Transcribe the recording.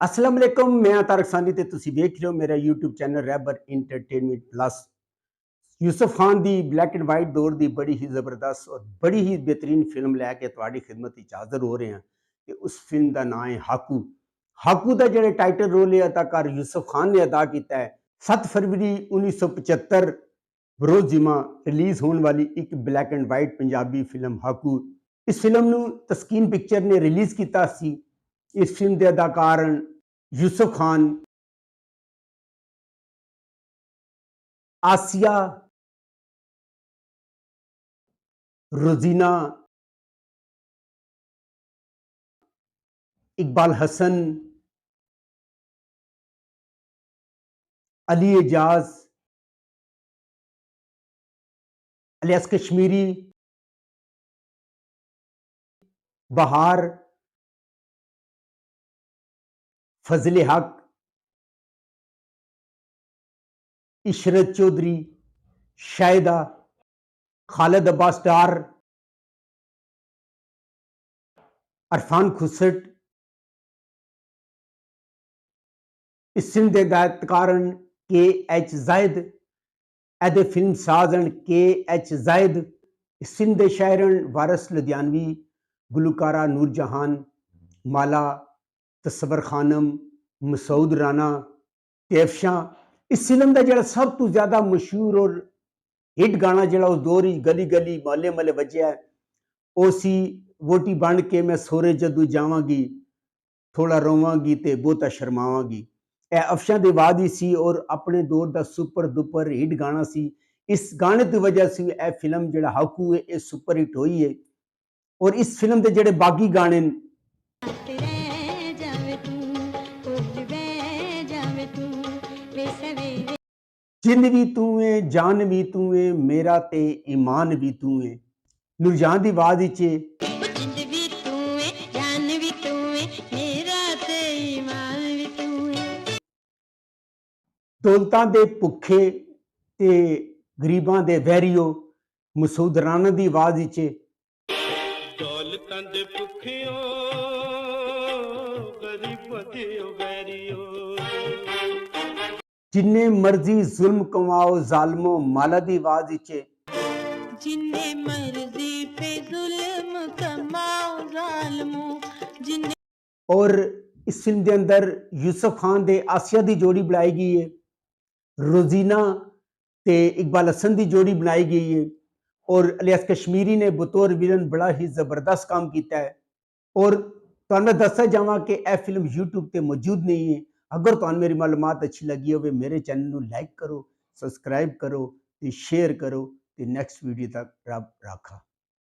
अस्सलाम वालेकुम, मैं तारक सानी ते तुसी देख रहे हो मेरा YouTube channel Rahbar entertainment plus. Yusuf Khan दी ब्लैक एंड वाइट दौर दी बड़ी ही ज़बरदस्त और बड़ी ही बेहतरीन फिल्म लैके तुहाडी खिदमत विच हाज़र हो रहे हैं कि उस फिल्म का नाम है हाकू। हाकू का जो टाइटल रोल है अदाकार यूसुफ खान ने अदा किया है। 7 फरवरी 1975 बरोज़ जिमा रिलीज़ होने वाली एक black and white Punjabi film Haku. इस फिल्म नूं तस्कीन पिक्चर ने रिलीज़ किया सी। इस फिल्म के अदाकार यूसुफ खान, आसिया, रोजीना, इकबाल हसन, अली एजाज, अलियास कश्मीरी, बहार, फजल हक, इशरत चौधरी, शाहिदा, खालिद अब्बास डार, अरफान खुसट। इस फिल्म के हिदायतकार के एच जायद, एदे फिल्म साज के एच जायद। इस फिल्म के शायर वारिस लुधियानवी, गुलकारा नूरजहान, माला, तस्वर खानम, मसूद राना, कैफशां। इस फिल्म का जो सब तो ज्यादा मशहूर और हिट गाना जो उस दौर ही गली गली महल्ले महल्ले बजया है वो सी वोटी बन के मैं सोरे जदू जावांगी, थोड़ा रोवांगी ते बहुता शर्मावांगी। यह अफशा दे बाद ही सी और अपने दौर का सुपर दुपर हिट गाना सी। इस गाने की वजह से यह फिल्म जो हाकू है यह सुपर हिट हुई है। और इस फिल्म के जोड़े बाकी गाने जिंद भी तू है, जान भी तू है, मेरा ते ईमान भी तू है। नूरजहान दी आवाज विच दौलतां दे भुखे ते गरीबां दे वैरियो मसूद राना दी आवाज विच दौलतां दे भुखियो गरीबां दे वैरियो जिन्ने मर्जी जुल्म कमाओ जालमो माला दी आवाज विच जिन्ने मर्जी पे जुल्म कमाओ जालमो जिन्ने। और इस फिल्म के अंदर यूसुफ खान दे आसिया दी जोड़ी बनाई गई है, रोजीना ते इकबाल हसन की जोड़ी बनाई गई है और अलियास कश्मीरी ने बतौर विलन बड़ा ही जबरदस्त काम किया है। और तो मैं दसना चाहवा कि यह फिल्म यूट्यूब पर मौजूद नहीं है। अगर तो मेरी मालूमात अच्छी लगी हो मेरे चैनल को लाइक करो, सब्सक्राइब करो, शेयर करो। नेक्स्ट वीडियो तक रब राखा।